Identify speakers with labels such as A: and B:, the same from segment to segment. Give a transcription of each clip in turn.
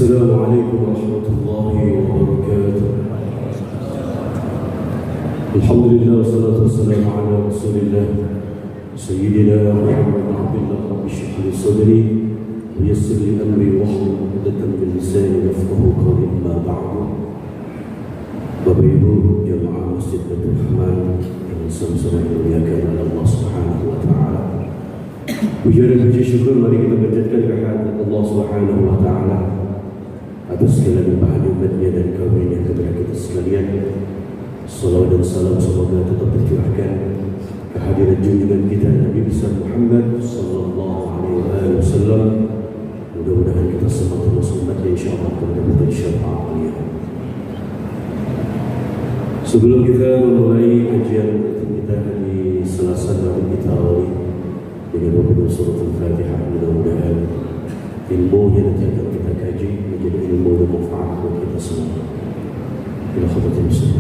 A: السلام عليكم ورحمة الله وبركاته. الحمد لله والصلاة والسلام على رسول الله سيدنا محمد بن عبد الله. رب اشرح لي صدري ويسر لي أمري واحلل عقدة من لساني يفقهوا قولي. أما بعد. Bapak Ibu jamaah Masjid Baitur Rahman yang sama-sama dimuliakan oleh Allah Subhanahu wa taala. Puji dan puji syukur mari kita panjatkan kehadirat Allah Subhanahu wa taala atas segala limpahan nikmat-Nya dan karunia kepada kita sekalian. Salawat dan salam semoga tetap tercurahkan kehadiran junjungan kita Nabi besar Muhammad sallallahu alaihi wasallam. Mudah-mudahan kita semua termasuk umatnya insyaallah akan mendapat syafaat beliau. Sebelum kita memulai kajian kita hari Selasa, mari kita awali dengan membaca surah Al-Fatihah. Mudah-mudahan ilmu yang nanti akan kita kaji menjadi ilmu yang manfaat bagi kita semua. Ila khatatul muslim.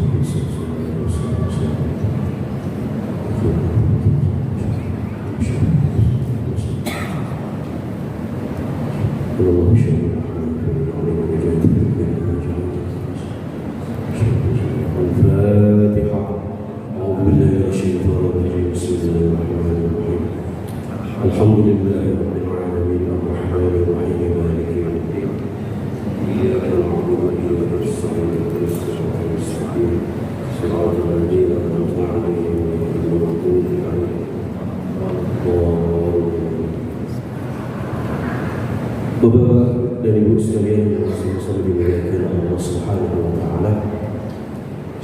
A: Bapak dan Ibu sekalian yang sama-sama dimuliakan Allah Subhanahu wa taala.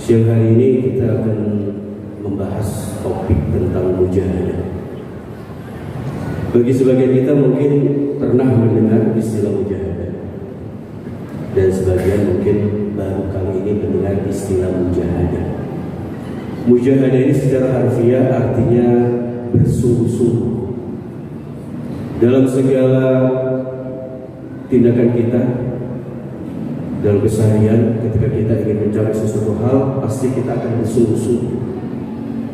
A: Siang hari ini kita akan membahas topik tentang mujahadah. Bagi sebagian kita mungkin pernah mendengar istilah mujahadah, dan sebagian mungkin baru kali ini mendengar istilah mujahadah. Mujahadah ini secara harfiah artinya bersungguh-sungguh dalam segala tindakan kita dalam keseharian. Ketika kita ingin mencari sesuatu hal, pasti kita akan bersungguh-sungguh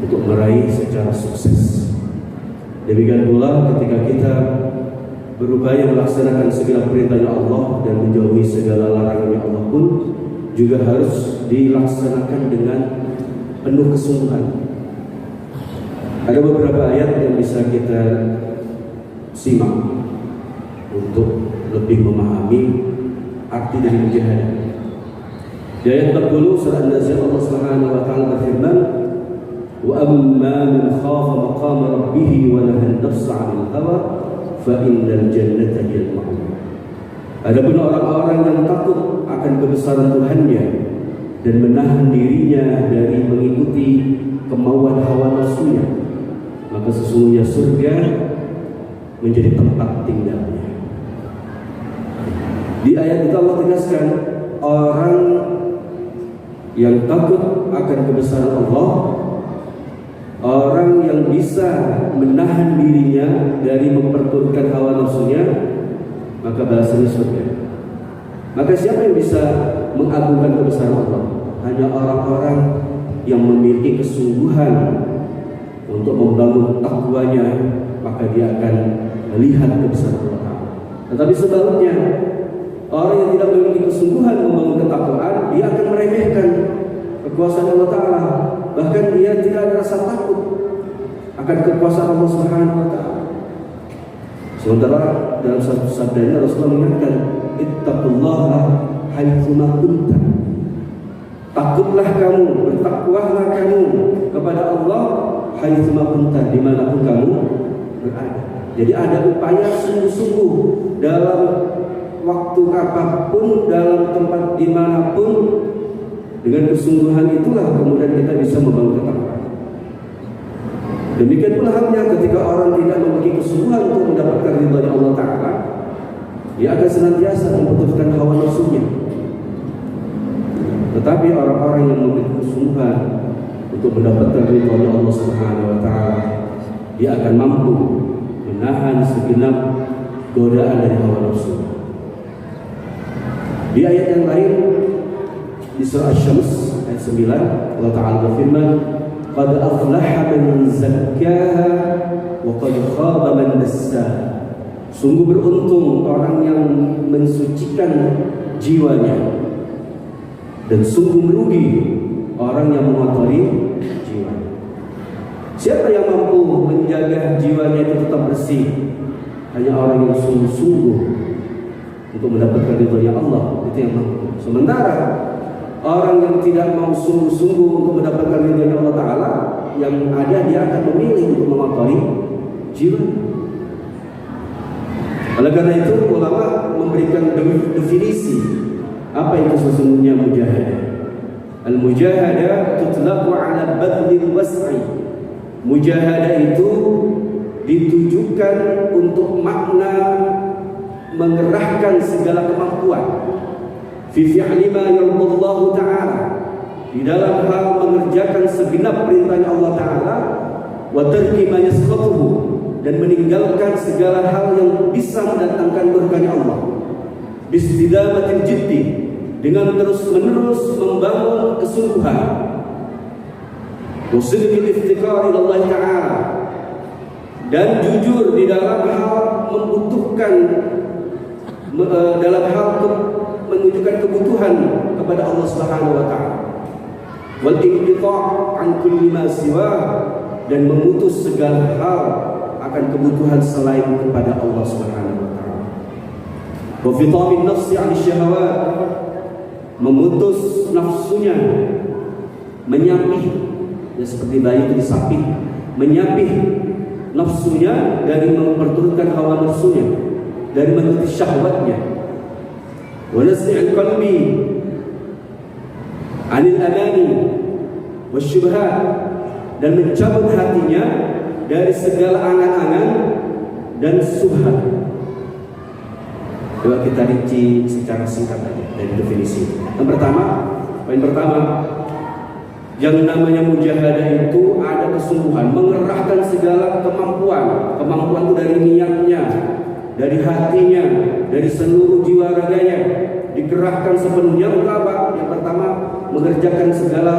A: untuk meraih secara sukses. Demikian pula ketika kita berupaya melaksanakan segala perintahnya Allah dan menjauhi segala larangannya Allah pun juga harus dilaksanakan dengan penuh kesungguhan. Ada beberapa ayat yang bisa kita simak untuk lebih memahami arti dari mujahadah. Di ayat 40 surah An-Nazi'at Allah Subhanahu wa taala berfirman, "Wa amma man khafa maqama rabbih wa nahaa an-nafsa 'anil hawa fa innal jannata hiyal ma'wa." Adapun orang-orang yang takut akan kebesaran Tuhannya dan menahan dirinya dari mengikuti kemauan hawa nafsunya, maka sesungguhnya surga menjadi tempat tinggalnya. Di ayat itu Allah tegaskan, orang yang takut akan kebesaran Allah, orang yang bisa menahan dirinya dari memperturutkan hawa nafsunya, maka balasannya surga. Maka siapa yang bisa mengagungkan kebesaran Allah? Hanya orang-orang yang memiliki kesungguhan untuk membangun takwanya, maka dia akan melihat kebesaran Allah. Tetapi sebaliknya, orang yang tidak memiliki kesungguhan membangun ketakwaan, dia akan meremehkan kekuasaan Allah Ta'ala. Bahkan dia tidak ada rasa takut akan kekuasaan Allah Subhanahu wa taala. Sementara dalam satu sabdanya Rasulullah mengingatkan, ittaqullaha haitsuma kunta. Takutlah kamu, bertakwalah kamu kepada Allah haitsuma kunta, dimanapun kamu berada. Jadi ada upaya sungguh-sungguh dalam waktu apapun, dalam tempat dimanapun. Dengan kesungguhan itulah kemudian kita bisa membangun ketakwaan. Demikian pula halnya ketika orang tidak memiliki kesungguhan untuk mendapatkan ridha Allah Ta'ala, dia akan senantiasa membutuhkan hawa nafsunya. Tetapi orang-orang yang memiliki kesungguhan untuk mendapatkan ridha Allah Subhanahu wa taala, dia akan mampu menahan segenap godaan dari hawa nafsu. Di ayat yang lain di surah Asy-Syams ayat 9 Allah Ta'ala berfirman, qad aflaha man zakkaha wa qad khaba man dassaha. Sungguh beruntung orang yang mensucikan mensucikan jiwanya. Dan sungguh merugi orang yang mengotori jiwa. Siapa yang mampu menjaga jiwanya itu tetap bersih? Hanya orang yang sungguh-sungguh untuk mendapatkan ridhonya Allah, itu yang mampu. Sementara orang yang tidak mau sungguh-sungguh untuk mendapatkan ridhonya Allah Ta'ala, yang ada dia akan memilih untuk mengotori jiwa. Oleh karena itu ulama memberikan definisi apa itu sesungguhnya mujahadah. Al-mujahadah tutlaqu ala badlil was'i. Mujahadah itu ditujukan untuk makna mengerahkan segala kemampuan fi fi'li ma yardallahu ta'ala, di dalam hal mengerjakan segenap perintahnya Allah Ta'ala, wa tarki ma yasqatuhu, dan meninggalkan segala hal yang bisa mendatangkan murkanya Allah. Bistidamatil jiddi, dengan terus-menerus membangun kesungguhan. Wasidqil iftikar ila Allah Ta'ala, dan jujur di dalam hal membutuhkan, dalam hal menunjukkan kebutuhan kepada Allah Subhanahu wa Ta'ala. Wal inqita' an kulli ma siwa, dan memutus segala hal akan kebutuhan selain kepada Allah Subhanahu wa Ta'ala. Wa fitamin nafsi 'an syahawat, memutus nafsunya, menyapih, ya seperti bayi itu disapih, menyapih nafsunya dari memperturutkan hawa nafsunya, dari mengikuti syahwatnya. Wa nasri'il qalbi 'anil amani wasyubhat, dan mencabut hatinya dari segala angan-angan dan subhat. Coba kita rinci secara singkat aja dari definisi. Yang pertama, poin pertama, yang namanya mujahadah itu ada kesungguhan, mengerahkan segala kemampuan. Kemampuan itu dari niatnya, dari hatinya, dari seluruh jiwa raganya, dikerahkan sepenuhnya untuk apa? Yang pertama, mengerjakan segala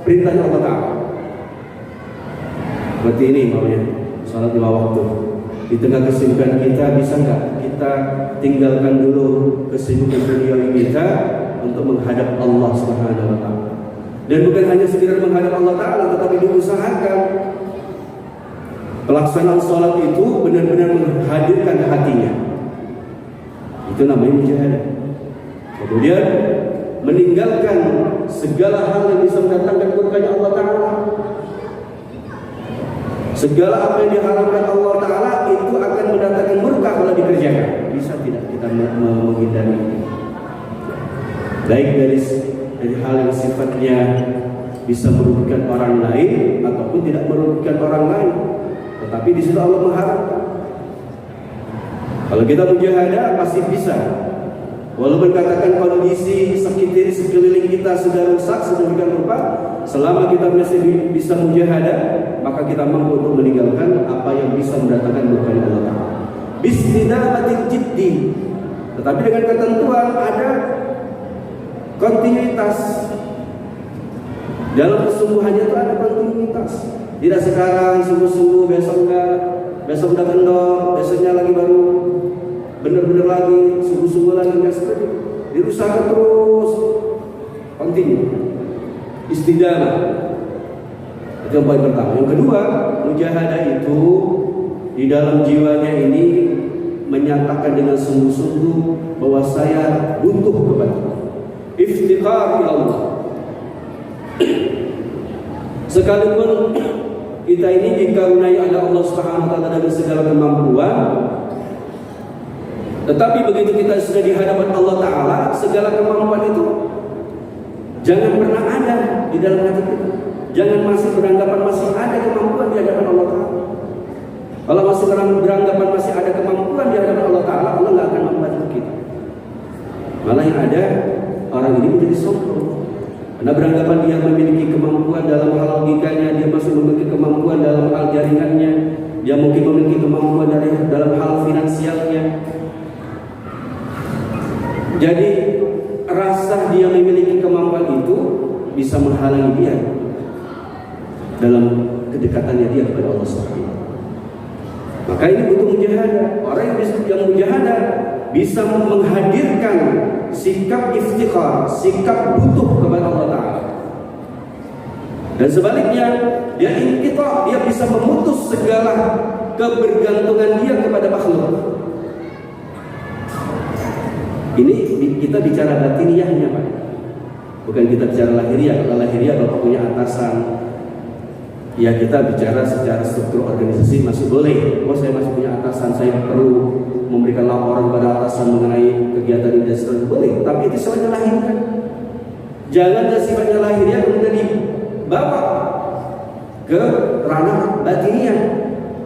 A: perintah Allah Ta'ala. Berarti ini maunya salat lima waktu. Di tengah kesibukan kita, bisa nggak kita tinggalkan dulu kesibukan duniawi kita untuk menghadap Allah Subhanahu wa Ta'ala? Dan bukan hanya sekedar menghadap Allah Ta'ala, tetapi diusahakan pelaksanaan sholat itu benar-benar menghadirkan hatinya. Itu namanya mujahadah. Kemudian meninggalkan segala hal yang bisa mendatangkan murkanya Allah Ta'ala. Segala apa yang diharapkan Allah Ta'ala itu akan mendatangkan murka kalau dikerjakan. Bisa tidak kita menghindari itu? Baik dari hal yang sifatnya bisa merugikan orang lain ataupun tidak merugikan orang lain, tetapi di situ Allah mengharapkan. Kalau kita mujahadah pasti bisa. Walaupun katakan kondisi sekeliling kita sudah rusak sedemikian rupa, selama kita masih bisa mujahadah, maka kita mampu untuk meninggalkan apa yang bisa mendatangkan murka Allah Ta'ala. Bismillahirrahmanirrahim jiddi. Tetapi dengan ketentuan ada kontinuitas. Dalam kesungguhannya itu ada kontinuitas. Tidak sekarang sungguh-sungguh, besok enggak, besok udah kendor, besoknya lagi baru benar-benar lagi, sungguh-sungguh lagi, enggak seperti itu. Diusahakan terus, kontinu, istidamah. Itu yang poin pertama. Yang kedua, mujahadah itu di dalam jiwanya ini menyatakan dengan sungguh-sungguh bahwa saya butuh kepada Allah. Iftiqar ila Allah. Sekalipun kita ini dikaruniai oleh Allah Subhanahu wa Ta'ala dengan segala kemampuan, tetapi begitu kita sudah di hadapan Allah Ta'ala, segala kemampuan itu jangan pernah ada di dalam hati kita. Jangan masih beranggapan masih ada kemampuan di hadapan Allah Ta'ala. Kalau masih beranggapan masih ada kemampuan di hadapan Allah Ta'ala, Allah nggak akan membantu kita. Malah yang ada, orang ini menjadi sombong. Karena beranggapan dia memiliki kemampuan dalam hal logikanya, dia masih memiliki kemampuan dalam hal jaringannya, dia mungkin memiliki kemampuan dalam hal finansialnya. Jadi rasa dia memiliki kemampuan itu bisa menghalangi dia dalam kedekatannya dia kepada Allah Subhanahu. Maka ini butuh mujahadah. Orang yang mujahadah bisa menghadirkan sikap iftikhar, sikap butuh kepada Allah Ta'ala. Dan sebaliknya, dia inqita', dia bisa memutus segala kebergantungan dia kepada makhluk. Ini kita bicara batiniyahnya, Pak. Bukan kita bicara lahiriah. Kalau lahiriah Bapak punya atasan, ya kita bicara secara struktur organisasi masih boleh. Oh, saya masih punya atasan, saya perlu memberikan laporan pada atasan mengenai kegiatan industri, boleh. Tapi itu sifatnya lahiriah. Jangan sifatnya lahiriah kemudian dibawa ke ranah batiniyah.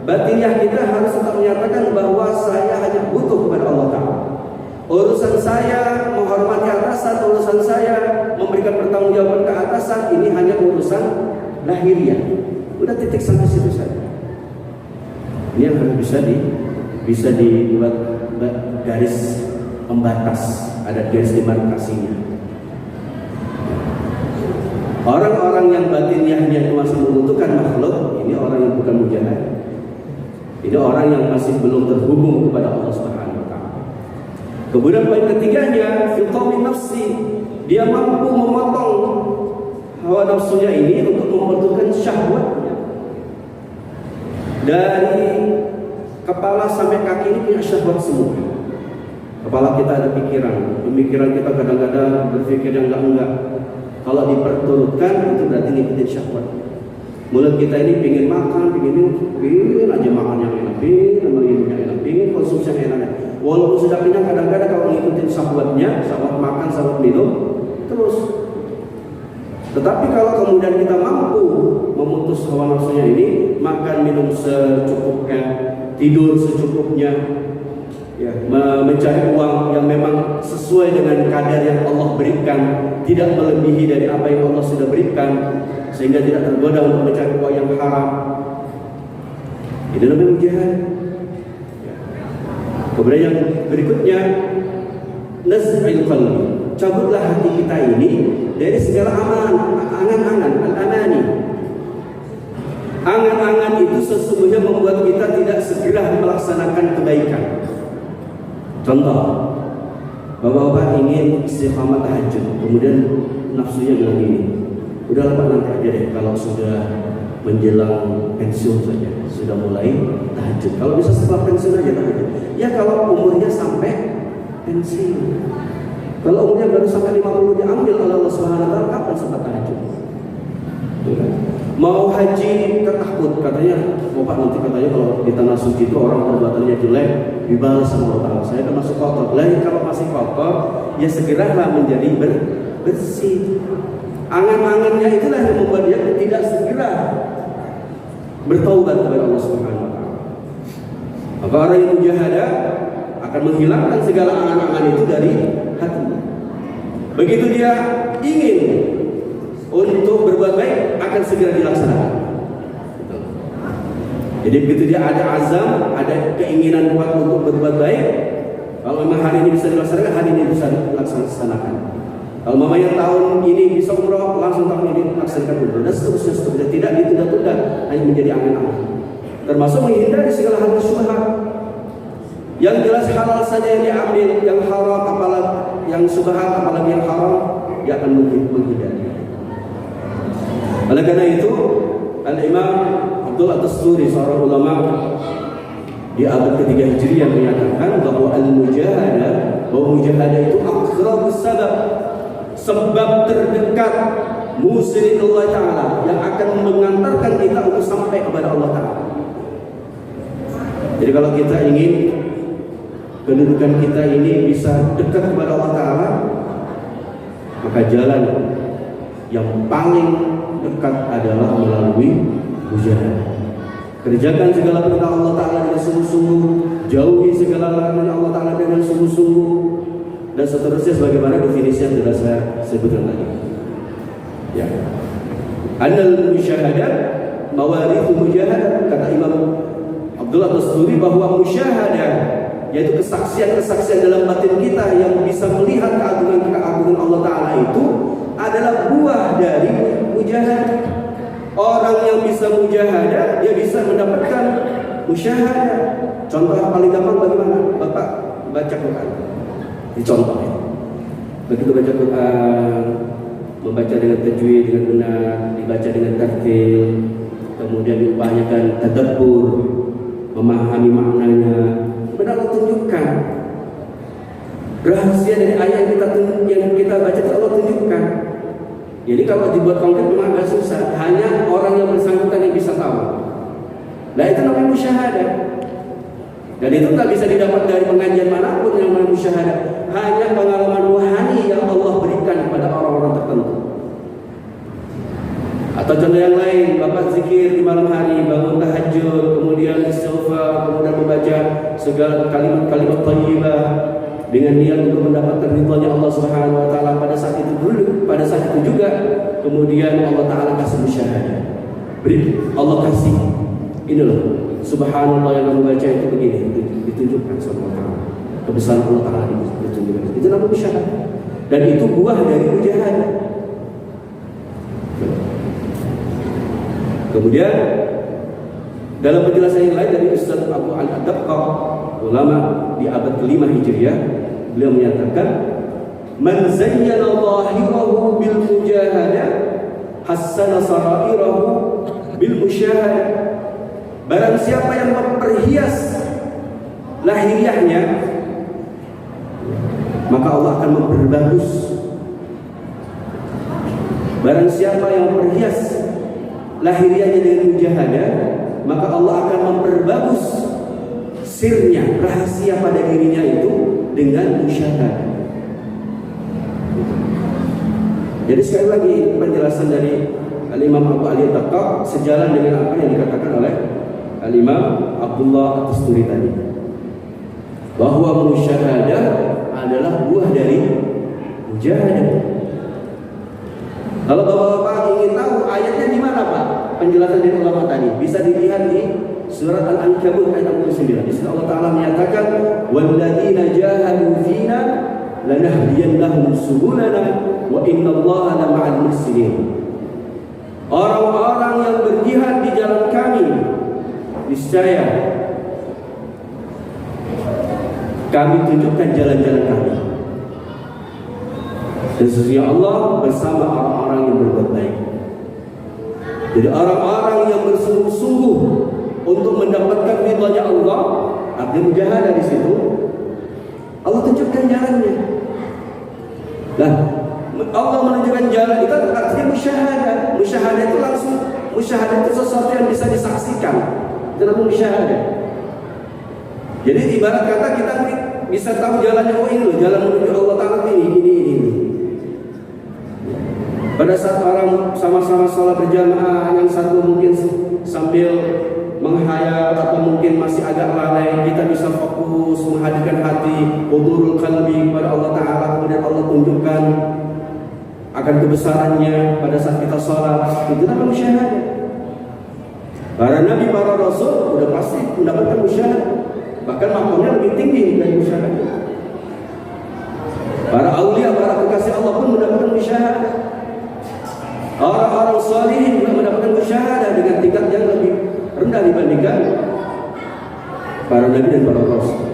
A: Batiniyah kita harus tetap menyatakan bahwa saya hanya butuh kepada Allah Ta'ala. Urusan saya menghormati atasan, urusan saya memberikan pertanggungjawaban ke atasan, ini hanya urusan lahiriah. Udah titik sampai situ saja. Ini yang harus bisa dibuat garis pembatas, ada garis demarkasinya. Orang-orang yang batiniyahnya itu masih membutuhkan makhluk, ini orang yang bukan mujahid. Ini orang yang masih belum terhubung kepada Allah Subhanahu. Kemudian poin ketiganya, fiqawi nafsi, dia mampu memotong hawa nafsunya ini untuk mempertukan syahwatnya. Dari kepala sampai kaki ini punya syahwat semua. Kepala kita ada pikiran, pemikiran kita kadang-kadang berpikir yang enggak. Kalau diperturutkan itu berarti ngikutin syahwat. Mulut kita ini pingin makan, pingin aja makan yang enak, pingin minum yang enak, pingin konsumsi yang enak. Walaupun sudah kenyang, kadang-kadang kalau ngikutin syahwatnya, syahwat makan, syahwat minum, terus. Tetapi kalau kemudian kita mampu memutus hawa nafsunya ini, makan minum secukupnya, tidur secukupnya, ya, mencari uang yang memang sesuai dengan kadar yang Allah berikan, tidak melebihi dari apa yang Allah sudah berikan, sehingga tidak tergoda untuk mencari uang yang haram. Ini namanya mujahid. Kemudian yang berikutnya, naz'il qalbi, cabutlah hati kita ini dari segala angan-angan, al-amani. Angan-angan itu sesungguhnya membuat kita tidak segera melaksanakan kebaikan. Contoh, bapak-bapak ingin istiqamah tahajud, kemudian nafsunya bilang gini, udahlah Pak, nanti aja deh kalau sudah menjelang pensiun saja, sudah mulai tahajud. Kalau bisa setelah pensiun aja tahajud. Ya kalau umurnya sampai pensiun. Kalau umurnya baru sampai 50 diambil oleh Allah Subhanahu wa taala, kapan sempat tahajud? Mau haji ketakut, katanya, oh Pak, nanti katanya kalau di tanah suci itu orang perbuatannya jelek dibalas sama Allah. Saya kan masuk kotor. Lah kalau masih kotor, ya segeralah menjadi bersih. Angan-angannya itulah yang membuat dia tidak segera bertaubat kepada Allah Subhanahu wa taala. Maka orang yang mujahadah akan menghilangkan segala angan-angan itu dari hatinya. Begitu dia ingin untuk berbuat baik, akan segera dilaksanakan. Jadi begitu dia ada azam, ada keinginan kuat untuk berbuat baik, kalau memang hari ini bisa dilaksanakan, hari ini bisa dilaksanakan. Kalau mamanya tahun ini bisa umroh, langsung tahun ini laksanakan umroh, dan seterusnya. Tidak ditunda-tunda, hanya menjadi angan-angan. Termasuk menghindari segala hal syubhat. Yang jelas halal saja yang diambil, yang haram apalagi yang syubhat, apalagi yang haram, dia akan menghindari. Oleh karena itu, Al-Imam Abdul At-Tasturi, seorang ulama di abad ketiga Hijriah, menyatakan bahwa al-mujahadah, bahwa mujahadah itu aqrabus sebab terdekat musilillah ta'ala, yang akan mengantarkan kita untuk sampai kepada Allah Ta'ala. Jadi kalau kita ingin kedudukan kita ini bisa dekat kepada Allah Ta'ala, maka jalan yang paling dekat adalah melalui mujahadah. Kerjakan segala perintah Allah Ta'ala dengan sungguh-sungguh, jauhi segala larangan Allah Ta'ala dengan sungguh-sungguh, dan seterusnya sebagaimana definisi yang sudah saya sebutkan tadi. Ya. Annal musyahadah mawarithu mujahadah, kata Imam Abdul At-Tasturi, bahwa musyahadah yaitu kesaksian-kesaksian dalam batin kita yang bisa melihat keagungan Allah Ta'ala itu adalah buah dari mujahadah. Orang yang bisa mujahadah, dia bisa mendapatkan musyahadah. Contoh paling gampang bagaimana? Bapak baca Quran. Dicontoh ya. Begitu baca Quran, membaca dengan tajwid dengan benar, dibaca dengan tartil, kemudian diupayakan tadabbur, memahami maknanya. Benar Allah tunjukkan rahasia dari ayat yang kita baca itu Allah tunjukkan. Jadi kalau dibuat konkret memang agak susah. Hanya orang yang bersangkutan yang bisa tahu. Nah itu namanya musyahadah. Dan itu tak bisa didapat dari pengajian manapun yang namanya musyahadah. Hanya pengalaman rohani yang Allah berikan kepada orang-orang tertentu. Atau contoh yang lain, Bapak zikir di malam hari, bangun tahajud, kemudian istighfar, kemudian membaca segala kalimat-kalimat thayyibah dengan niat untuk mendapatkan ridhonya Allah Subhanahu wa taala pada saat itu dulu, pada saat itu juga. Kemudian Allah taala kasih musyahadah. Beri Allah kasih. Ini loh, subhanallah yang kamu baca itu begini, ditunjukkan sama Allah taala. Kebesaran Allah taala ditunjukkan. Itu namanya musyahadah. Dan itu buah dari mujahadah. Kemudian dalam penjelasan yang lain dari Ustaz Abu Al-Adabqa, ulama di abad ke-5 Hijriah, beliau menyatakan, "Man zayyana zahirahu bil mujahadah, hassana sarairahu bil musyahadah." Barang siapa yang memperhias lahiriahnya, maka Allah akan memperbagus. Barang siapa yang memperhias lahiriahnya dengan mujahadah, maka Allah akan memperbagus sirnya, rahasia pada dirinya itu dengan musyahadah. Jadi sekali lagi penjelasan dari Al-Imam Abu Ali At-Taqqa sejalan dengan apa yang dikatakan oleh Al-Imam Abdullah At-Tusturi tadi, bahwa musyahadah adalah buah dari mujahadah. Kalau bapak-bapak ingin tahu ayatnya di mana Pak? Penjelasan dari ulama tadi bisa dilihat di surat Al-Ankabut ayat 69. Di situ Allah Taala menyatakan, "Walladzina jahadu fina lanahdiyannahum subulana wa innallaha lama'al muhsinin." Orang-orang yang berjihad di jalan kami, niscaya kami tunjukkan jalan-jalan kami. Dan sesungguhnya Allah bersama orang-orang yang berbuat baik. Jadi orang-orang yang bersungguh-sungguh untuk mendapatkan ridhonya Allah, artinya mujahadah di situ, Allah tunjukkan jalannya. Nah, Allah menunjukkan jalan itu artinya musyahadah. Musyahadah itu langsung, musyahadah itu sesuatu yang bisa disaksikan. Itu namanya musyahadah. Jadi ibarat kata kita bisa tahu jalannya, oh ini loh, jalan menuju Allah Ta'ala ini. Pada saat orang sama-sama sholat berjamaah, yang satu mungkin sambil menghayal atau mungkin masih agak lalai, kita bisa fokus menghadirkan hati, hudurul qalbi kepada Allah Ta'ala, kemudian Allah tunjukkan akan kebesarannya pada saat kita sholat. Itu namanya musyahadah. Para nabi, para rasul sudah pasti mendapatkan musyahadah, bahkan makamnya lebih tinggi dari musyahadah. Para aulia, para kekasih Allah pun mendapatkan musyahadah. Orang-orang salihin juga mendapatkan musyahadah dengan tingkat yang lebih rendah dibandingkan para nabi dan para rasul.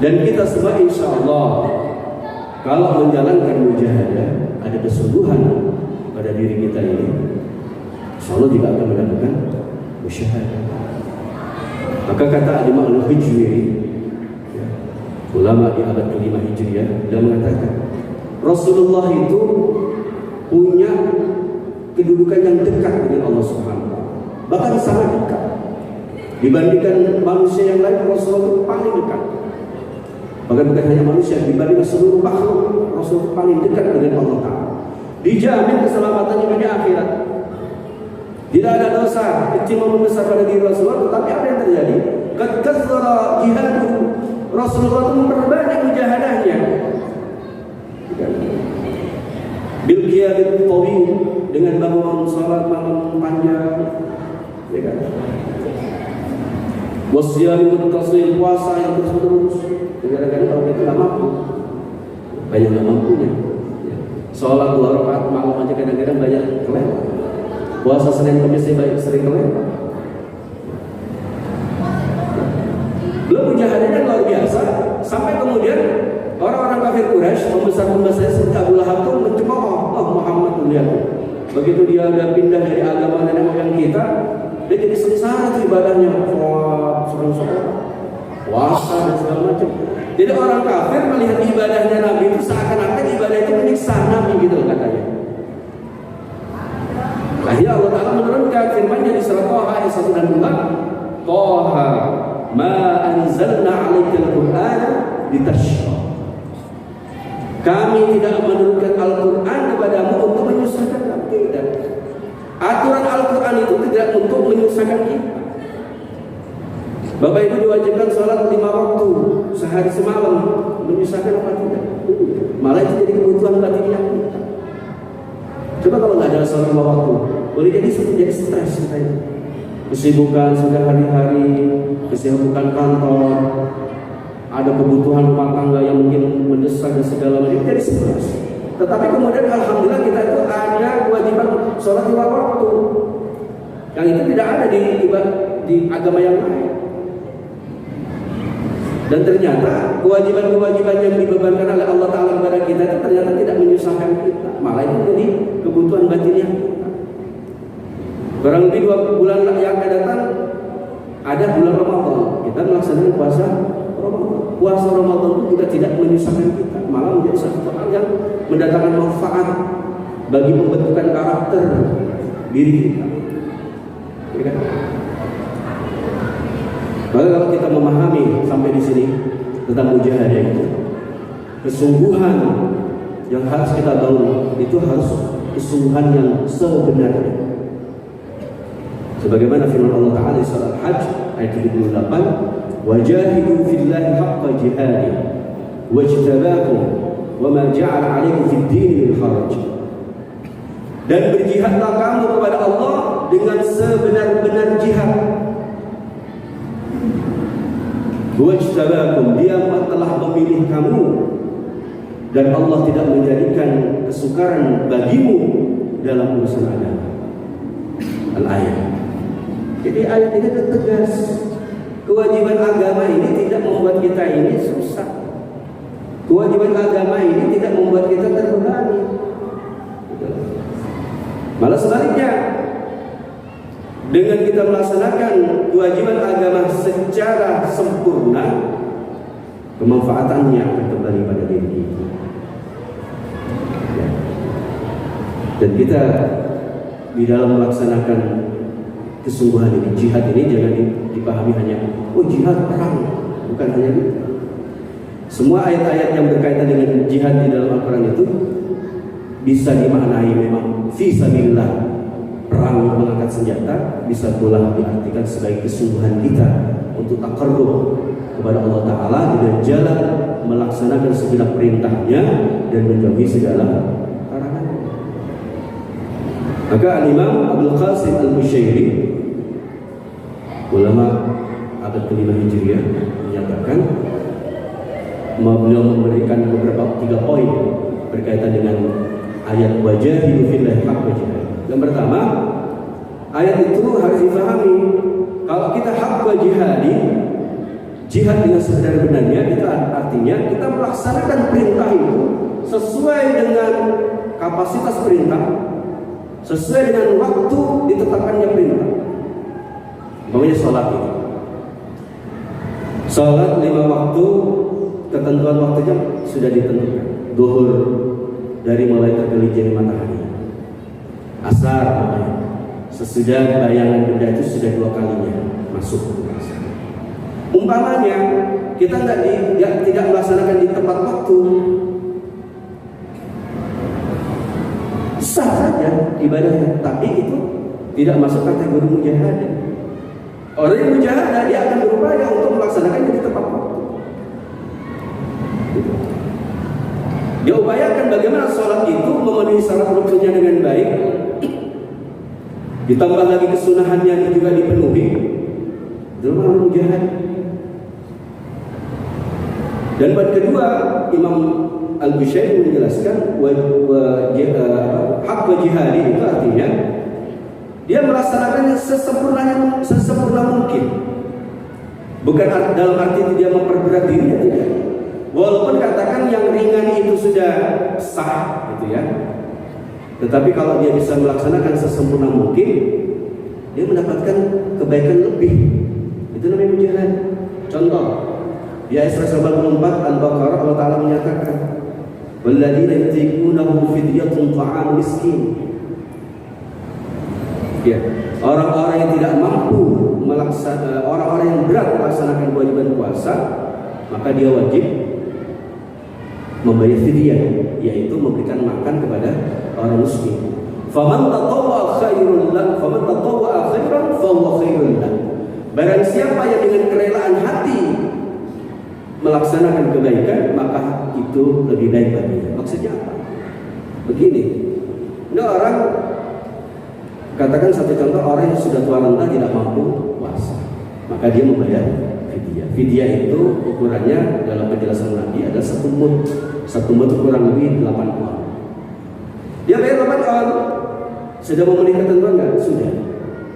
A: Dan kita semua insya Allah kalau menjalankan mujahadah, ada kesungguhan pada diri kita ini, insya Allah juga akan mendapatkan musyahadah. Maka kata Imam Al-Hijri, ulama di abad ke-5 Hijriah, dia mengatakan Rasulullah itu punya kedudukan yang dekat dengan Allah Subhanahu wa taala. Bahkan sangat dekat. Dibandingkan manusia yang lain, Rasulullah itu paling dekat. Bahkan bukan hanya manusia, dibandingkan seluruh makhluk, Rasulullah paling dekat dengan Allah Ta'ala. Dijamin keselamatannya dunia akhirat. Tidak ada dosa kecil maupun besar pada diri Rasulullah. Tetapi apa yang terjadi? Katsara jihadu, Rasulullah itu memperbanyak mujahadahnya. Bil qiyamit tawil, dengan bangun salat malam panjang, ya kan? Wasyam muttasil, puasa yang terus-menerus. Kadang-kadang kalau kita nggak mampu, banyak nggak mampunya. Salat 2 rakaat malam aja kadang-kadang banyak kelewat. Puasa Senin Kamis sering kelewat. Belum mujahadahnya luar biasa. kafir Quraisy, pembesar-pembesar seperti Abu Lahab itu mencemooh, oh Muhammad tuh lihat. Begitu dia udah pindah dari agama nenek moyang kita, dia jadi sengsara tuh ibadahnya, puasa dan segala macam. Jadi orang kafir melihat ibadahnya Nabi itu seakan-akan ibadah itu menyiksa Nabi gitu katanya. Akhirnya Allah Ta'ala menurunkan firman-Nya di surat Thaha ayat 1 dan 2. Thaha ma anzalna 'alaikal Qur'ana litashqa. Kami tidak menurunkan Al-Quran kepadamu untuk menyusahkan kamu. Tidak. Aturan Al-Quran itu tidak untuk menyusahkan kita. Bapak Ibu diwajibkan sholat 5 waktu sehari semalam. Menyusahkan apa tidak? Malah itu jadi kebutuhan batinnya kita. Coba kalau nggak ada sholat 5 waktu, boleh jadi stres kita itu. Kesibukan sudah hari-hari, kesibukan kantor, ada kebutuhan rumah tangga yang mungkin mendesak dan segala macam, jadi stres. Tetapi kemudian alhamdulillah kita itu ada kewajiban sholat 5 waktu. Yang itu tidak ada di agama yang lain. Dan ternyata kewajiban-kewajiban yang dibebankan oleh Allah Ta'ala kepada kita itu ternyata tidak menyusahkan kita, malah itu menjadi kebutuhan batinnya kita. Kurang lebih 2 bulan yang akan datang ada bulan Ramadan, kita melaksanakan puasa Ramadan. Puasa Ramadan itu juga tidak menyusahkan kita, malah menjadi satu hal yang mendatangkan manfaat bagi pembentukan karakter diri kita. Ya kan? Maka kalau kita memahami sampai di sini tentang mujahadah itu, kesungguhan yang harus kita bangun itu harus kesungguhan yang sebenarnya. Sebagaimana firman Allah Ta'ala di surah Al-Hajj ayat 78, "Wajahidu fillahi haqqa jihadi wajtabakum wa ma ja'ala 'alaikum fid din min haraj." Dan berjihadlah kamu kepada Allah dengan sebenar-benar jihad. Wajtabakum, Dia telah memilih kamu dan Allah tidak menjadikan kesukaran bagimu dalam urusan agama. Al-ayat. Jadi ayat ini tegas. Kewajiban agama ini tidak membuat kita ini susah. Kewajiban agama ini tidak membuat kita terbebani. Malah sebaliknya, dengan kita melaksanakan kewajiban agama secara sempurna, kemanfaatannya akan kembali pada diri kita. Dan kita di dalam melaksanakan kesungguhan ini, jihad ini jangan dipahami hanya jihad perang, bukan hanya itu. Semua ayat-ayat yang berkaitan dengan jihad di dalam Al-Quran itu bisa dimaknai memang fi sabilillah, perang mengangkat senjata, bisa pula diartikan sebagai kesungguhan kita untuk taqarrub kepada Allah Ta'ala dengan jalan melaksanakan segala perintahnya dan menjauhi segala larangannya. Maka Al-Imam Abdul Qasim Al-Musyairi, ulama abad ke-5 Hijriah, menyatakan, beliau memberikan beberapa 3 poin berkaitan dengan ayat wajahidu fillahi haqqa jihad. Yang pertama, ayat itu harus difahami. Kalau kita haqqa jihadi, jihad dengan sebenar-benarnya, itu artinya kita melaksanakan perintah itu sesuai dengan kapasitas perintah, sesuai dengan waktu ditetapkannya perintah. Namanya sholat itu. Sholat 5 waktu, ketentuan waktunya sudah ditentukan. Duhur dari mulai tergelincirnya matahari. Asar namanya. Sesudah bayangan benda itu sudah 2 kalinya masuk ke asar. Umpamanya kita tidak melaksanakan di tepat waktu, sah saja ibadahnya, tapi itu tidak masuk kategori mujahadah. Orang yang mujahadah dia akan berupaya untuk melaksanakannya di tepat waktu. Dia upayakan bagaimana sholat itu memenuhi syarat rukunnya dengan baik, ditambah lagi kesunahannya juga dipenuhi. Itu namanya mujahadah. Dan buat kedua, Imam Al-Bushairi menjelaskan haqqa jihadi itu artinya dia melaksanakannya sesempurna mungkin. Bukan dalam arti dia memperberat dirinya, tidak. Walaupun katakan yang ringan itu sudah sah gitu ya, tetapi kalau dia bisa melaksanakan sesempurna mungkin, dia mendapatkan kebaikan lebih. Itu namanya mujahad. Contoh, di ayat 184 Al-Baqarah Allah Ta'ala menyatakan, walladzina yutiqunahu fidyatun ta'am miskin. Ya, orang-orang yang tidak mampu melaksanakan, orang-orang yang berat melaksanakan kewajiban puasa, maka dia wajib membayar fidyah, yaitu memberikan makan kepada orang miskin. Faman tatawwa khairun lahu, faman tatawwa khairan fa huwa khairun lahu. Barang siapa yang dengan kerelaan hati melaksanakan kebaikan, maka itu lebih baik baginya. Maksudnya apa? Begini, ada orang, katakan satu contoh, orang yang sudah tua renta tidak mampu puasa, maka dia membayar fidyah. Fidyah itu ukurannya dalam penjelasan Nabi adalah 1 mud. 1 mud kurang lebih 8 on. Dia bayar 8 on. Sudah memenuhi ketentuan enggak? Sudah.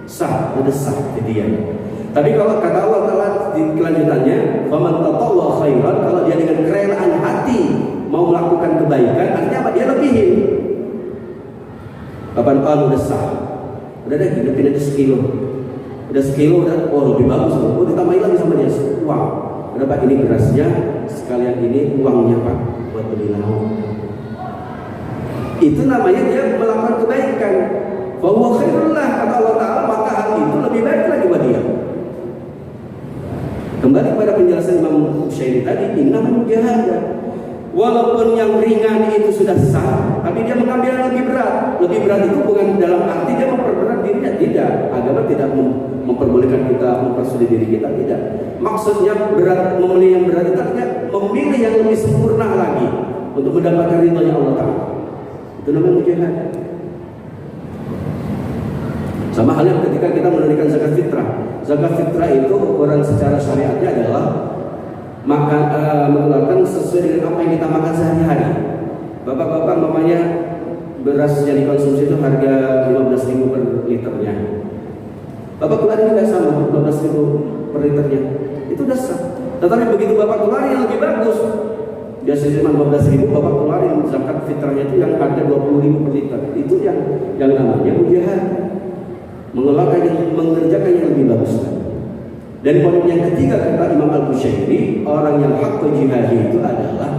A: Sah, sudah sah fidyah. Tapi kalau kata Allah Ta'ala di kelanjutannya, faman tatawwa khairan, kalau dia dengan kerelaan hati mau melakukan kebaikan, artinya apa? Dia lebihin. 8 on udah sah. Udah deh, kita pindah ke sekilo. Udah sekilo, udah, oh lebih bagus. Oh ditambahin lagi sama dia, uang. Udah Pak, ini berasnya, sekalian ini uangnya Pak, buat beli lauk. Itu namanya dia melakukan kebaikan. Bahwa khairullah, kata Allah Ta'ala, maka hal itu lebih baik lagi buat dia. Kembali pada penjelasan Imam Syafi'i tadi, innama mujahadah. Walaupun yang ringan itu sudah sah, tapi dia mengambil yang lebih berat. Lebih berat itu bukan dalam arti dia memperberat dirinya, tidak. Agama tidak memperbolehkan kita mempersulit diri kita, tidak. Maksudnya berat, memilih yang berat itu artinya memilih yang lebih sempurna lagi untuk mendapatkan ridhonya Allah Ta'ala. Itu namanya mujahadah. Sama halnya ketika kita menunaikan zakat fitrah. Zakat fitrah itu ukuran secara syariatnya adalah mengeluarkan sesuai dengan apa yang kita makan sehari-hari. Bapak-bapak mamanya beras yang dikonsumsi itu harga 15.000 per liternya. Bapak keluarin juga sama 15.000 per liternya. Itu udah sah. Tetapi begitu bapak keluarin yang lebih bagus, biasanya cuma 15.000, bapak keluarin zakat fitrahnya itu yang harga 20.000 per liter. Itu yang namanya mujahadah. Mengerjakan yang lebih bagus lagi. Dan poin yang ketiga kata Imam Al-Bushairi, orang yang hak jihad itu adalah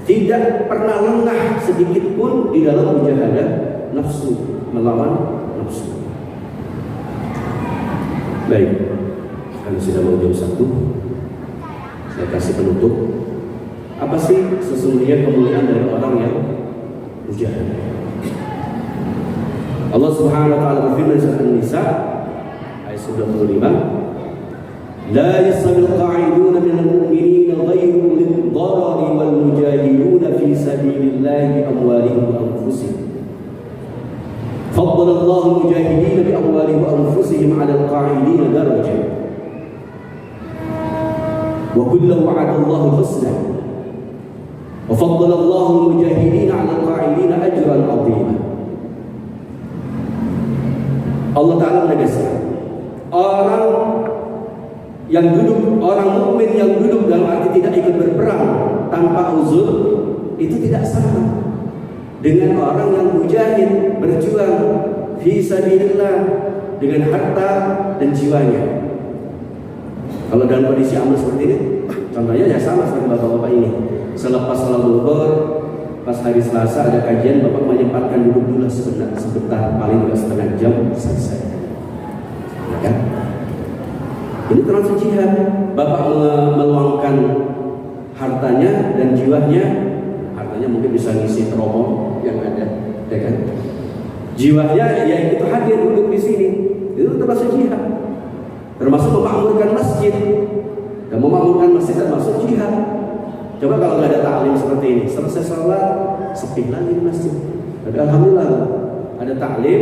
A: tidak pernah lengah sedikit pun di dalam mujahadah nafsu, melawan nafsu. Baik, karena sudah mau jam 1, saya kasih penutup. Apa sih sesungguhnya kemuliaan dari orang yang mujahadah? Allah Subhanahu wa taala berfirman surat An-Nisa ayat 95, la yasalul qa'iduna minal mu'minina ghayru ulil dharari wal mujahiduna fi sabilillahi bi amwalihim wa anfusihim. Faddala Allahu al-mujahidina bi amwalihim wa anfusihim 'ala al-qa'idina darajah. Wa kullu wa'ada Allahu al-husna. Wa faddala Allahu al-mujahidina 'ala al-qa'idina ajran 'azima. Allah Ta'ala menegaskan, orang yang duduk, orang mukmin yang duduk dalam arti tidak ikut berperang tanpa uzur, itu tidak sama dengan orang yang mujahid, berjuang fi sabilillah dengan harta dan jiwanya. Kalau dalam kondisi amal seperti ini, contohnya ya sama seperti bapak-bapak ini. Selepas salat zuhur, pas hari Selasa ada kajian, bapak menyempatkan duduk dulu sebentar, paling juga setengah jam selesai. Ya kan? Ini termasuk jihad. Bapak meluangkan hartanya dan jiwanya. Hartanya mungkin bisa ngisi promo yang ada, ya kan? Jiwanya ya itu hadir duduk di sini. Itu termasuk jihad. Termasuk memakmurkan masjid. Dan memakmurkan masjid termasuk jihad. Coba kalau nggak ada taklim seperti ini, selesai sholat sepi lagi di masjid. Tapi alhamdulillah ada taklim,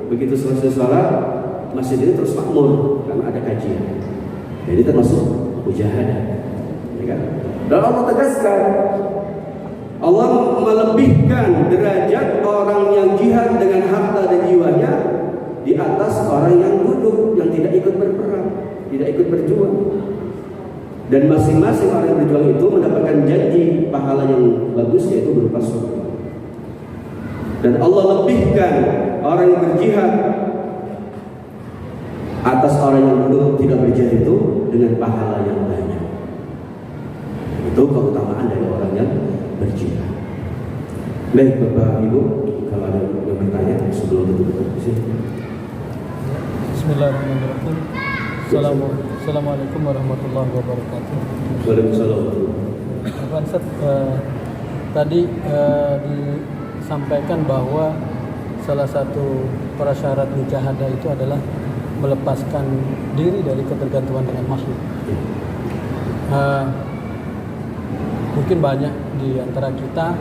A: begitu selesai sholat masjid ini terus makmur karena ada kajian. Jadi termasuk mujahadah, ya kan? Dan Allah tegaskan, Allah melebihkan derajat orang yang jihad dengan harta dan jiwanya di atas orang yang duduk, yang tidak ikut berperang, tidak ikut berjuang. Dan masing-masing orang yang berjuang itu mendapatkan janji pahala yang bagus, yaitu berupa surga. Dan Allah lebihkan orang yang berjihad atas orang yang dulu tidak berjihad itu dengan pahala yang banyak. Itu keutamaan dari orang yang berjihad. Baik Bapak Ibu, kalau ada yang bertanya sebelum tutup sini.
B: Bismillahirrahmanirrahim. Assalamualaikum warahmatullahi wabarakatuh.
A: Waalaikumsalam.
B: Pak Ustaz, tadi disampaikan bahwa salah satu prasyarat mujahadah itu adalah melepaskan diri dari ketergantungan dengan makhluk. Mungkin banyak di antara kita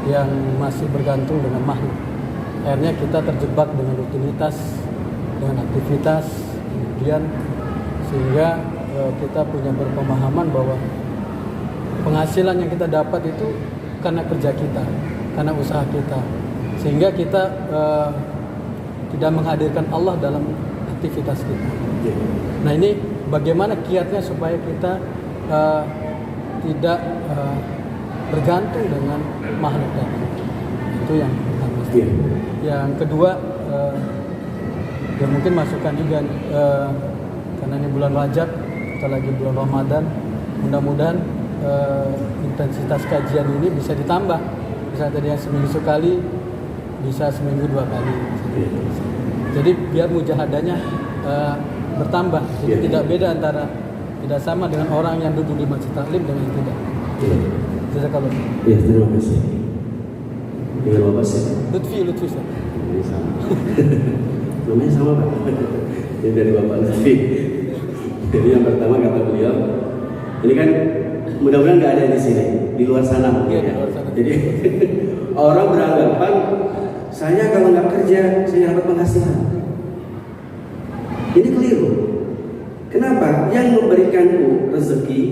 B: yang masih bergantung dengan makhluk. Akhirnya kita terjebak dengan rutinitas, dengan aktivitas, kemudian sehingga kita punya berpemahaman bahwa penghasilan yang kita dapat itu karena kerja kita, karena usaha kita, sehingga kita tidak menghadirkan Allah dalam aktivitas kita. Nah, ini bagaimana kiatnya supaya kita tidak bergantung dengan makhluk tadi. Itu yang pertama. Yang kedua, ya mungkin masukan juga karena ini bulan Rajab, kita lagi bulan Ramadan, mudah-mudahan intensitas kajian ini bisa ditambah. Bisa tadinya seminggu sekali, bisa seminggu 2 kali. Jadi biar mujahadahnya bertambah. Jadi tidak beda antara, tidak sama dengan orang yang duduk di masjid taklim dengan yang tidak. Jazakallah.
A: Ya, terima kasih. Dengan Bapak siapa?
B: Lutfi Ustaz.
A: Ini sama. Namanya sama Pak. Ini dari Bapak Lutfi. Jadi yang pertama kata beliau, ini kan mudah-mudahan nggak ada di sini, di luar sana mungkin ya. Jadi orang beranggapan saya kalau nggak kerja saya dapat penghasilan. Ini keliru. Kenapa? Yang memberikanmu rezeki,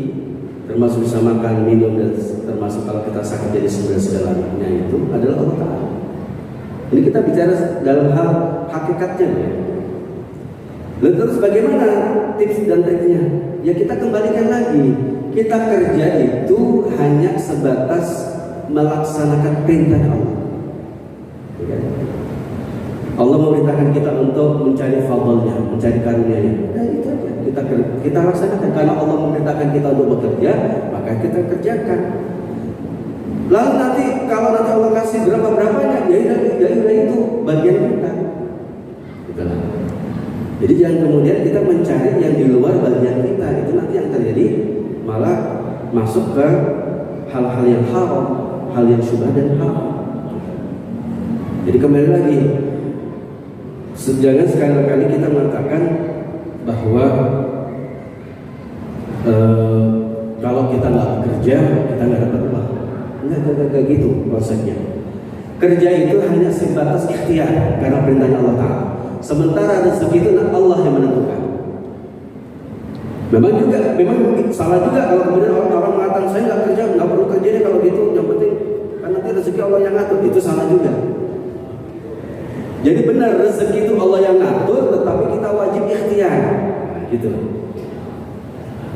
A: termasuk bisa makan, minum, dan termasuk kalau kita sakit jadi segala-galanya itu adalah Allah Ta'ala. Ini kita bicara dalam hal hakikatnya ya. Lalu terus bagaimana tips dan triknya? Ya kita kembalikan lagi. Kita kerja itu hanya sebatas melaksanakan perintah Allah. Allah memerintahkan kita untuk mencari fadlnya, mencari karunia-Nya. Nah, itu aja. Kita laksanakan karena Allah memerintahkan kita untuk bekerja, maka kita kerjakan. Lalu nanti kalau nanti Allah kasih berapa-berapanya, ya itu bagian kita. Gitu lah. Jadi jangan kemudian kita mencari yang di luar bagian kita. Itu nanti yang terjadi malah masuk ke hal-hal yang haram, hal yang syubhat dan haram. Jadi kembali lagi, jangan sekali-kali kita mengatakan bahwa kalau kita nggak bekerja kita nggak dapat uang. Enggak gitu konsepnya. Kerja itu hanya sebatas ikhtiar karena perintahnya Allah Ta'ala. Sementara rezeki itu Allah yang menentukan. Memang salah juga kalau kemudian orang mengatakan saya nggak kerja, nggak perlu kerja deh kalau gitu. Yang penting kan nanti rezeki Allah yang ngatur. Itu salah juga. Jadi benar rezeki itu Allah yang ngatur, tetapi kita wajib ikhtiar. Nah, gitu.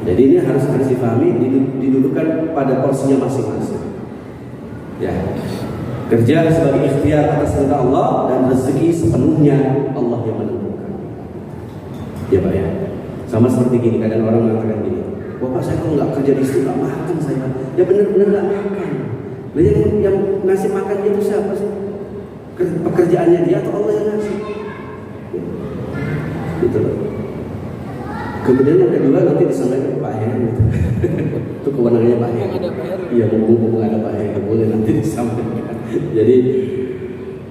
A: Jadi ini harus dipahami, didudukan pada porsinya masing-masing. Ya, kerja sebagai ikhtiar atas perintah Allah dan rezeki sepenuhnya Allah yang menentukan. Ya Pak ya. Sama seperti gini, kadang orang mengatakan gini, Bapak saya kalau nggak kerja di situ nggak makan saya. Ya benar-benar nggak makan. Nah, yang ngasih makan itu siapa sih? Pekerjaannya dia atau Allah yang ngasih? Gitu loh. Kemudian yang kedua nanti disampaikan ke Pak Heru gitu. Itu kewenangannya Pak Heru. Iya, mumpung ada Pak Heru boleh nanti disampaikan. Jadi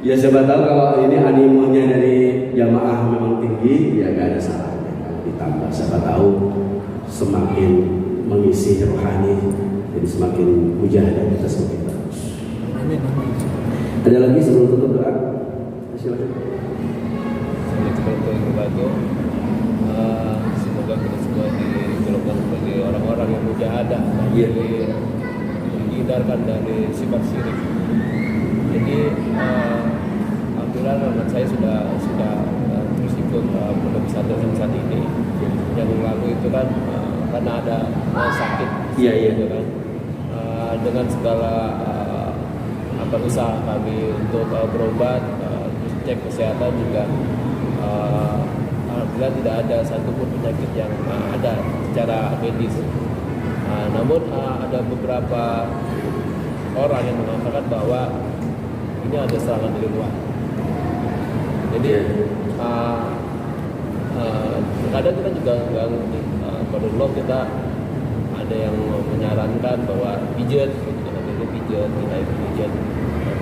A: ya siapa tahu kalau ini animonya dari jamaah memang tinggi, ya nggak ada salahnya ditambah. Siapa tahu semakin mengisi rohani, jadi semakin mujahadah kita semakin bagus.
B: Amin.
A: Ada lagi sebelum tutup doa? Silakan.
C: Semoga kita semua digolongkan sebagai orang-orang yang mujahadah dan dihindarkan dari sifat syirik. Jadi alhamdulillah teman saya sudah terus ikut pondok pesantren saat ini. Yang lalu itu kan karena ada sakit,
A: Iya.
C: gitu kan. Dengan segala usaha kami untuk berobat, cek kesehatan juga, alhamdulillah tidak ada satupun penyakit yang ada secara medis. Namun ada beberapa orang yang mengatakan bahwa ini ada serangan dari luar. Jadi kadang kita juga nggak ngerti. Pada dulu kita ada yang menyarankan bahwa pijat, gitu kan, itu pijat, kita itu pijat.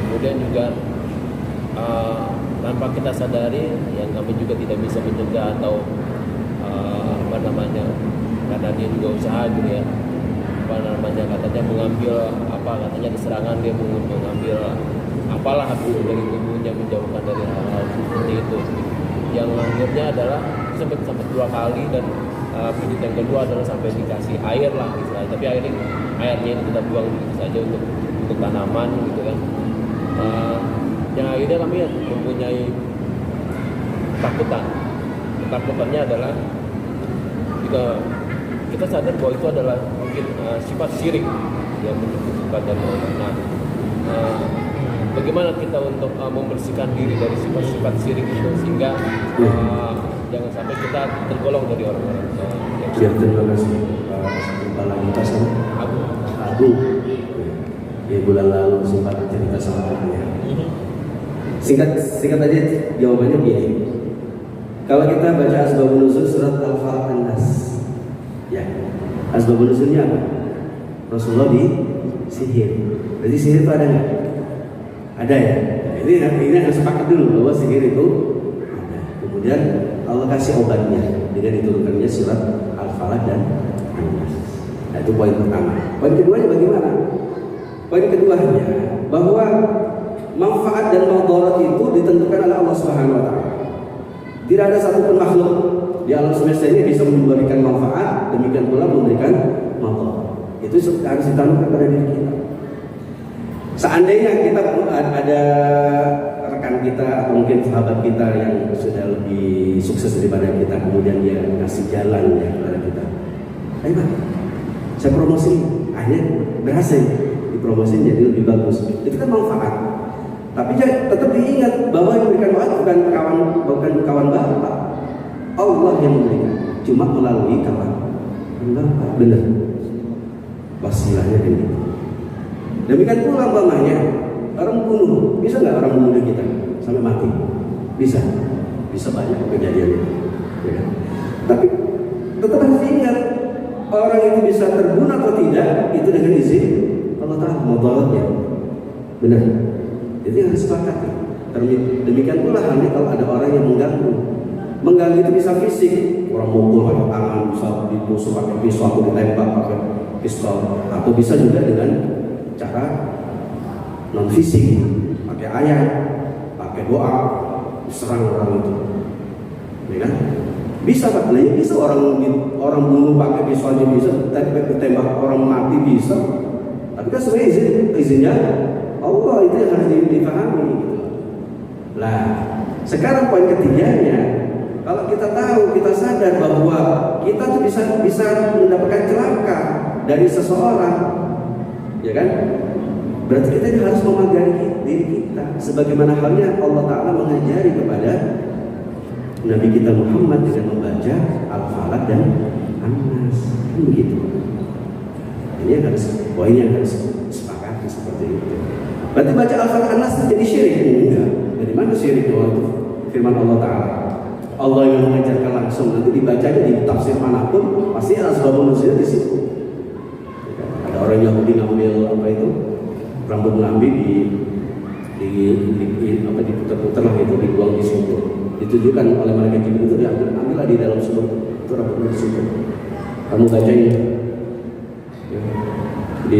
C: Kemudian juga tanpa kita sadari, yang kami juga tidak bisa mencegah atau karena dia juga usaha gitu ya, katanya mengambil katanya diserangan, dia mengambil apalah dari tubuhnya, menjauhkan dari hal-hal seperti itu. Yang akhirnya adalah sampai 2 kali, dan pijat yang kedua adalah sampai dikasih air lah istilahnya, tapi airnya itu kita buang begitu saja untuk tanaman gitu kan. Yang akhirnya kami mempunyai ketakutannya adalah jika kita sadar bahwa itu adalah mungkin sifat syirik yang menunjukkan dari Allah. Bagaimana kita untuk membersihkan diri dari sifat-sifat syirik itu sehingga jangan sampai kita tergolong dari orang-orang
A: Ya, terima kasih Kepala Lintasan Agung. Ya, bulan lalu sempat cerita sama aku ya. Singkat aja jawabannya begini. Kalau kita baca Asbabun Nuzul surat Al-Falaq An-Nas, ya, Asbabun Nuzulnya apa? Rasulullah disihir. Berarti sihir itu ada nggak? Ada ya. Ini harus sepakat dulu bahwa sihir itu ada. Kemudian Allah kasih obatnya dengan diturunkannya surat Al-Falaq dan An-Nas. Nah, itu poin pertama. Poin keduanya bagaimana? Poin keduanya bahwa manfaat dan madarat itu ditentukan oleh Allah Subhanahu wa taala. Tidak ada satupun makhluk di alam semesta ini bisa memberikan manfaat, demikian pula memberikan madarat. Itu harus ditanamkan pada diri kita. Seandainya kita ada rekan kita atau mungkin sahabat kita yang sudah lebih sukses daripada kita, kemudian dia ngasih jalan ya kepada kita, ayo Pak, saya promosi, akhirnya berhasil dipromosi jadi lebih bagus. Itu kan manfaat. Tapi tetap diingat bahwa yang memberikan manfaat bukan kawan bapak, Allah yang memberikan, cuma melalui kawan bapak. Benar, wasilahnya ini. Demikian pula umpamanya orang bunuh, bisa nggak orang bunuh kita sampai mati? Bisa banyak kejadiannya. Ya. Tapi tetap harus diingat, orang itu bisa terbunuh atau tidak itu dengan izin Allah Taala, madaratnya. Benar. Jadi harus sepakat. Demikian pula halnya kalau ada orang yang mengganggu itu bisa fisik, orang mukul pakai tangan, bisa ditusuk pakai pisau atau ditembak pakai pistol, atau bisa juga dengan cara non fisik, pakai ayat, pakai doa, diserang orang itu, ya kan? Bisa Pak, bisa orang bunuh pakai pisau aja bisa, tembak orang mati bisa, tapi kan sebenarnya izinnya Allah, itu yang harus dipahami. Lah, sekarang poin ketiganya, kalau kita tahu, kita sadar bahwa kita tuh bisa mendapatkan celaka dari seseorang, ya kan? Berarti kita harus memagari diri kita, sebagaimana halnya Allah Ta'ala mengajari kepada Nabi kita Muhammad dengan membaca Al-Falaq dan An-Nas, begitu. Ini harus poin yang harus sepakati seperti itu. Berarti baca Al-Falaq An-Nas itu jadi syirik? Enggak. Dari mana syirik itu? Firman Allah Ta'ala. Allah yang mengajarkan langsung, nanti dibacanya di tafsir manapun pasti asbabun nuzul di situ. Ada orang Yahudi ngambil apa itu? Rambut Nabi diputar-putar lah itu, dibuang di sumur. Ditujukan oleh malaikat Jibril itu diambillah di dalam sumur itu rambutnya di sumur. Kamu bacain ya, di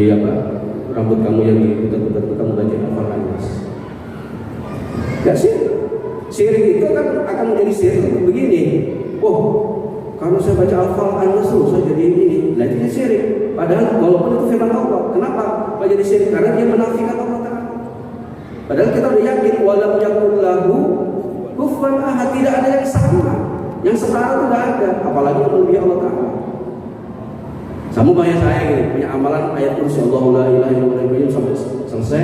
A: rambut kamu yang diputar-putar itu kamu baca Al-Falaq An-Nas. Gak sih? Syirik itu kan akan menjadi syirik begini. Oh, kalau saya baca Al-Falaq An-Nas saya jadi ini. Nah, itu syirik. Padahal walaupun itu firman Allah, kenapa kok jadi syirik? Karena dia menafikan Allah Ta'ala. Padahal kita udah yakin walam yakul lahu kufuwan ahad, tidak ada yang sama. Yang setara itu tidak ada, apalagi yang melebihi Allah Ta'ala. Sama banyak saya gini, punya amalan ayat kursi Allahu la ilaha illallah sampai selesai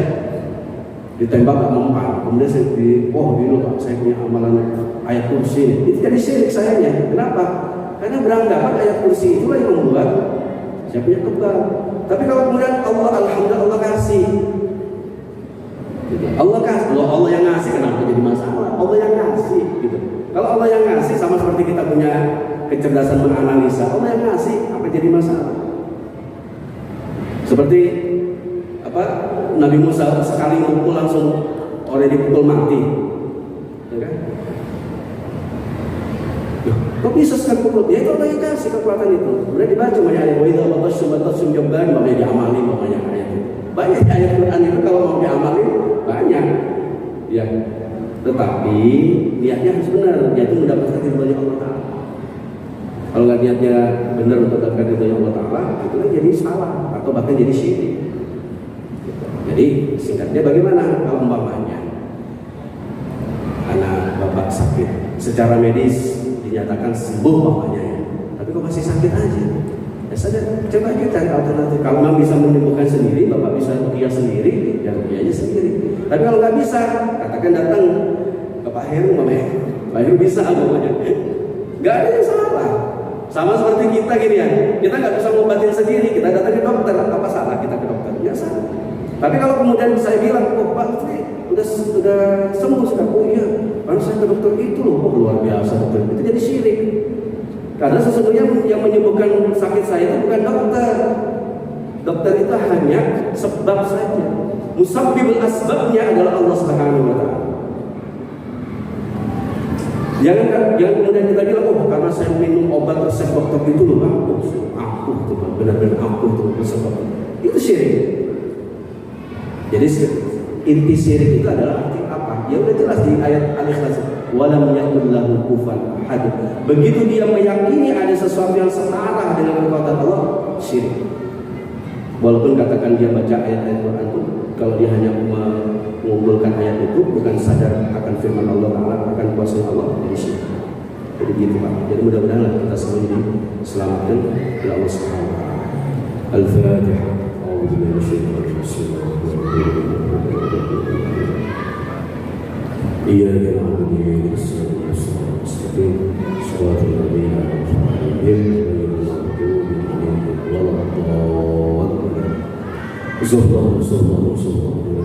A: ditembak gak mempan. Kemudian saya gini loh Pak, saya punya amalan ayat kursi ini. Itu jadi syirik sayanya. Kenapa? Karena beranggapan ayat kursi itulah yang membuat saya punya kebal. Tapi kalau kemudian alhamdulillah Allah kasih, Allah yang ngasih, kenapa jadi masalah? Allah yang ngasih gitu. Kalau Allah yang ngasih, sama seperti kita punya kecerdasan menganalisa, Allah yang ngasih, apa jadi masalah? Seperti Nabi Musa sekali mukul langsung orang dipukul mati, ya kan? Kok bisa sekali pukul? Ya itu Allah yang kasih kekuatan itu. Kemudian dibaca banyak ayat, wa idza batasum jabban, makanya diamali banyak ayat itu. Banyak ayat Quran itu kalau mau diamali banyak, ya. Tetapi niatnya harus benar, yaitu mendapatkan ridhonya Allah Taala. Kalau nggak niatnya benar untuk mendapatkan ridhonya Allah Taala, itu kan jadi salah atau bahkan jadi syirik. Jadi singkatnya bagaimana kalau umpamanya anak bapak sakit, secara medis dinyatakan sembuh umpamanya, ya. Tapi kok masih sakit aja? Ya saja, coba aja cari alternatif. Kalau memang bisa menyembuhkan sendiri, bapak bisa ruqyah sendiri, ya ruqyahnya sendiri. Tapi kalau nggak bisa, katakan datang ke Pak Heru, Pak Heru bisa umpamanya. Nggak ada yang salah. Sama seperti kita gini ya, kita nggak bisa ngobatin sendiri, kita datang ke dokter, apa salah kita ke dokter? Nggak salah. Tapi kalau kemudian saya bilang, Pak udah sembuh sekarang, iya, karena saya ke dokter itu loh, luar biasa dokter, itu jadi syirik. Karena sesungguhnya yang menyembuhkan sakit saya itu bukan dokter. Dokter itu hanya sebab saja. Musabbibul asbabnya adalah Allah Subhanahu wa Ta'ala. Jangan kemudian kita bilang, karena saya minum obat resep dokter itu loh, aku tuh benar-benar aku tuh resep dokter. Itu syirik. Jadi inti syirik itu adalah arti apa? Ya udah jelas di ayat Al-Ikhlas, walam yakul lahu kufuwan ahad. Begitu dia meyakini ada sesuatu yang setara dengan kekuatan Allah, syirik. Walaupun katakan dia baca ayat-ayat Quran itu, kalau dia hanya mengumpulkan ayat itu, bukan sadar akan firman Allah Taala, akan kuasa Allah, jadi syirik. Jadi gitu Pak. Jadi mudah-mudahan kita semua ini diselamatkan oleh Allah Subhanahu wa Ta'ala. Al-Fatihah. أعوذ بالله من الشيطان الرجيم. إياك نعبد وإياك نستعين اهدنا المستقيم صراط الذين أنعمت عليهم غير المغضوب عليهم ولا الضالين. صلى الله وسلم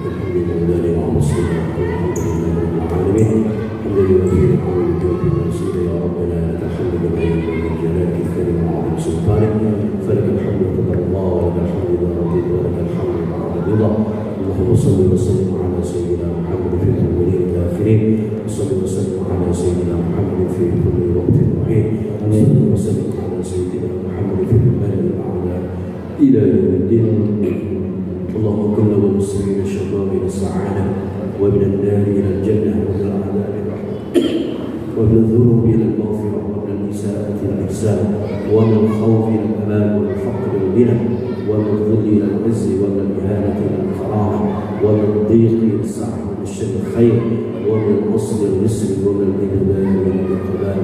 A: الحمد لله على سيدنا محمد الحمد لله رب العالمين. الحمد لله في العالمين التوفيق والنصير يا ربنا لك الحمد بما ينبغي من جلالك الكريم وعظيم سلطانك. فلك الحمد قدر الله ولك الحمد اذا رضيت ولك الحمد بعد الرضا. اللهم صل وسلم على سيدنا محمد في الاولين والاخرين. وصل وسلم على سيدنا محمد في كل وقت وحين. وصل وسلم على سيدنا محمد في المال الاعلى الى يوم الدين. اللهم كن والمسلمين الشباب الى السعاده ومن النار الى الجنه ومن العذاب الرحمه ومن الذنوب الى المغفره ومن الاساءه الى الاحسان ومن الخوف الى الامان ومن الفقر الى الغنى ومن الذل الى العز ومن الاهانه الى الكرامه ومن الضيق الى السعه ومن الشر الخير ومن العسر الى اليسر ومن الادبار الى الاقبال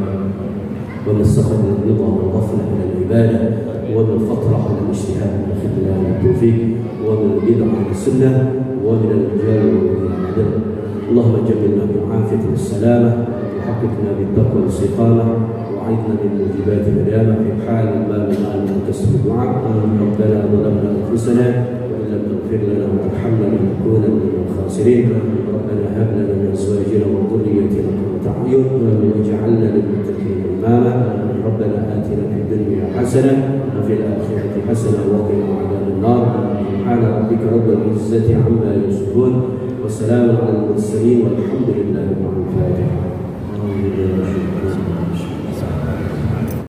A: ومن السخط الى الرضا والغفله الى العباده ومن الفطره الى الاجتهاد والخذلان والتوفيق ومن البدع الى السنه ومن الرجال ومن العدل. اللهم جملنا بالعافيه والسلامه وحققنا بالتقوى والاستقامه وعيدنا من موجبات الندامه في حال ما من تسمع الدعاء. ربنا ظلمنا انفسنا وان لم تغفر لنا وترحمنا لنكونن من الخاسرين. ربنا هب لنا من ازواجنا وذريتنا قرة اعين واجعلنا للمتقين اماما. ربنا اتنا في الدنيا حسنه وفي الاخره حسنه وقنا عذاب النار. سبحان ربك رب العزه عما يصفون والسلام على المرسلين والحمد لله رب العالمين.